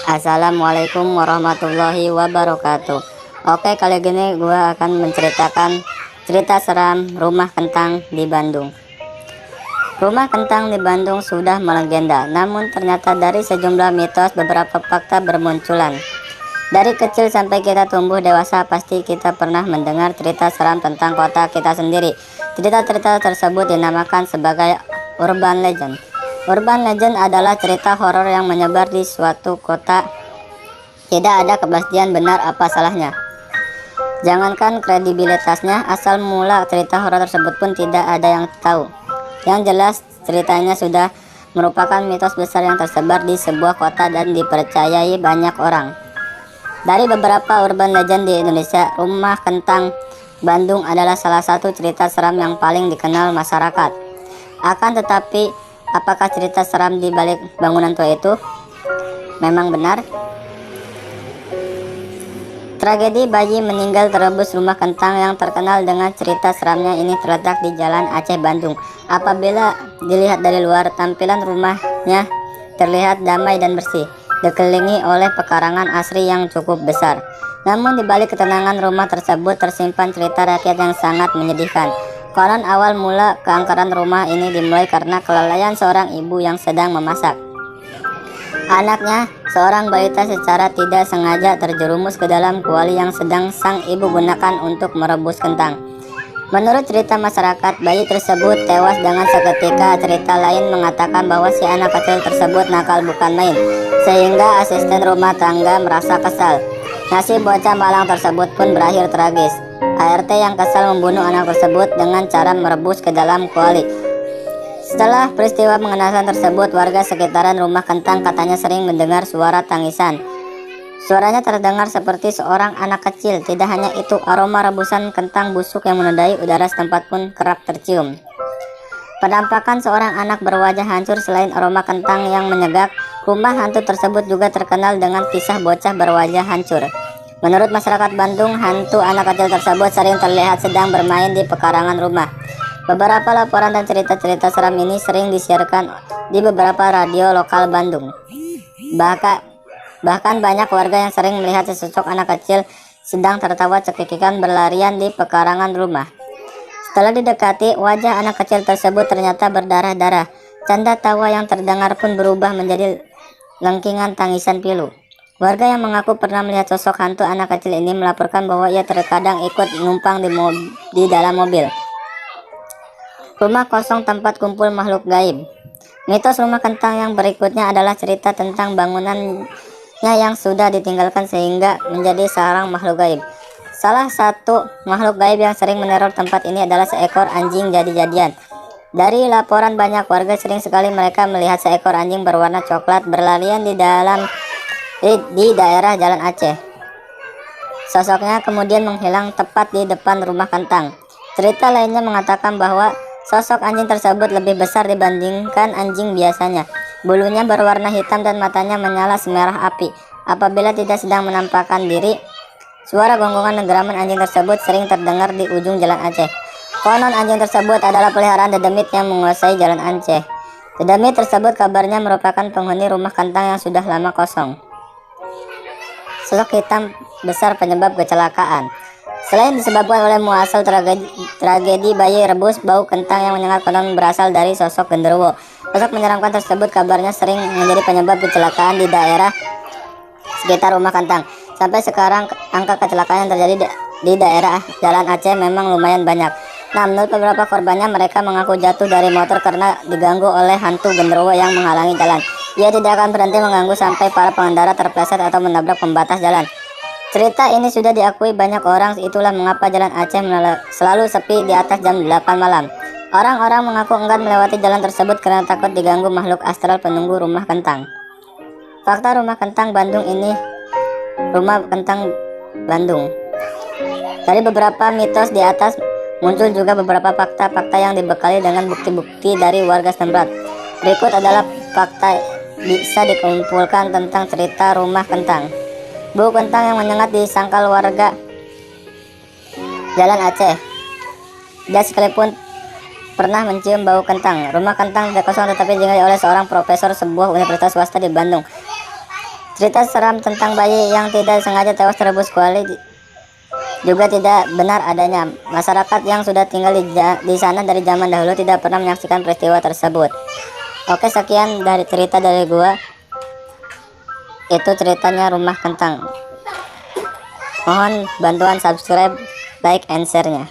Assalamualaikum warahmatullahi wabarakatuh. Oke, kali gini gue akan menceritakan cerita seram rumah kentang di Bandung. Rumah kentang di Bandung sudah melegenda, namun ternyata dari sejumlah mitos beberapa fakta bermunculan. Dari kecil sampai kita tumbuh dewasa, pasti kita pernah mendengar cerita seram tentang kota kita sendiri. Cerita-cerita tersebut dinamakan sebagai urban legend. Urban legend adalah cerita horor yang menyebar di suatu kota. Tidak ada kepastian benar apa salahnya. Jangankan kredibilitasnya, asal mula cerita horor tersebut pun tidak ada yang tahu. Yang jelas ceritanya sudah merupakan mitos besar yang tersebar di sebuah kota dan dipercayai banyak orang. Dari beberapa urban legend di Indonesia, rumah kentang Bandung adalah salah satu cerita seram yang paling dikenal masyarakat. Akan tetapi, apakah cerita seram di balik bangunan tua itu memang benar? Tragedi bayi meninggal terebus rumah kentang yang terkenal dengan cerita seramnya ini terletak di Jalan Aceh, Bandung. Apabila dilihat dari luar, tampilan rumahnya terlihat damai dan bersih, dikelilingi oleh pekarangan asri yang cukup besar. Namun di balik ketenangan rumah tersebut tersimpan cerita rakyat yang sangat menyedihkan. Konon awal mula keangkeran rumah ini dimulai karena kelalaian seorang ibu yang sedang memasak. Anaknya, seorang balita, secara tidak sengaja terjerumus ke dalam kuali yang sedang sang ibu gunakan untuk merebus kentang. Menurut cerita masyarakat, bayi tersebut tewas dengan seketika. Cerita lain mengatakan bahwa si anak kecil tersebut nakal bukan main, sehingga asisten rumah tangga merasa kesal. Nasib bocah malang tersebut pun berakhir tragis. ART yang kesal membunuh anak tersebut dengan cara merebus ke dalam kuali. Setelah peristiwa mengenaskan tersebut, warga sekitaran rumah kentang katanya sering mendengar suara tangisan. Suaranya terdengar seperti seorang anak kecil. Tidak hanya itu, aroma rebusan kentang busuk yang menodai udara setempat pun kerap tercium. Penampakan seorang anak berwajah hancur. Selain aroma kentang yang menyegak, rumah hantu tersebut juga terkenal dengan kisah bocah berwajah hancur. Menurut masyarakat Bandung, hantu anak kecil tersebut sering terlihat sedang bermain di pekarangan rumah. Beberapa laporan dan cerita-cerita seram ini sering disiarkan di beberapa radio lokal Bandung. Bahkan banyak warga yang sering melihat sesosok anak kecil sedang tertawa cekikikan berlarian di pekarangan rumah. Setelah didekati, wajah anak kecil tersebut ternyata berdarah-darah. Canda tawa yang terdengar pun berubah menjadi lengkingan tangisan pilu. Warga yang mengaku pernah melihat sosok hantu anak kecil ini melaporkan bahwa ia terkadang ikut menumpang di dalam mobil. Rumah kosong tempat kumpul makhluk gaib. Mitos rumah kentang yang berikutnya adalah cerita tentang bangunannya yang sudah ditinggalkan sehingga menjadi sarang makhluk gaib. Salah satu makhluk gaib yang sering meneror tempat ini adalah seekor anjing jadi-jadian. Dari laporan banyak warga, sering sekali mereka melihat seekor anjing berwarna coklat berlarian di daerah Jalan Aceh. Sosoknya kemudian menghilang tepat di depan rumah kentang. Cerita lainnya mengatakan bahwa sosok anjing tersebut lebih besar dibandingkan anjing biasanya. Bulunya berwarna hitam dan matanya menyala semerah api. Apabila tidak sedang menampakkan diri, suara gonggongan dan geraman anjing tersebut sering terdengar di ujung Jalan Aceh. Konon anjing tersebut adalah peliharaan dedemit yang menguasai Jalan Aceh. Dedemit tersebut kabarnya merupakan penghuni rumah kentang yang sudah lama kosong. Sosok hitam besar penyebab kecelakaan. Selain disebabkan oleh muasal tragedi bayi rebus, bau kentang yang menyengat konon berasal dari sosok genderuwo. Sosok menyeramkan tersebut kabarnya sering menjadi penyebab kecelakaan di daerah sekitar rumah kentang. Sampai sekarang angka kecelakaan yang terjadi di daerah Jalan Aceh memang lumayan banyak. Nah, menurut beberapa korbannya, mereka mengaku jatuh dari motor karena diganggu oleh hantu genderuwo yang menghalangi jalan. Ia tidak akan berhenti mengganggu sampai para pengendara terpleset atau menabrak pembatas jalan. Cerita ini sudah diakui banyak orang, itulah mengapa Jalan Aceh selalu sepi di atas jam 8 malam. Orang-orang mengaku enggan melewati jalan tersebut karena takut diganggu makhluk astral penunggu rumah kentang. Fakta rumah kentang Bandung ini. Rumah kentang Bandung. Dari beberapa mitos di atas, muncul juga beberapa fakta-fakta yang dibekali dengan bukti-bukti dari warga setempat. Berikut adalah fakta bisa dikumpulkan tentang cerita rumah kentang. Bau kentang yang menyengat disangkal warga Jalan Aceh. Dia sekalipun pernah mencium bau kentang. Rumah kentang tidak kosong tetapi ditinggali oleh seorang profesor sebuah universitas swasta di Bandung. Cerita seram tentang bayi yang tidak sengaja tewas terebus kuali juga tidak benar adanya. Masyarakat yang sudah tinggal di sana dari zaman dahulu tidak pernah menyaksikan peristiwa tersebut. Oke, sekian dari cerita dari gua. Itu ceritanya Rumah Kentang. Mohon bantuan subscribe, like, and share-nya.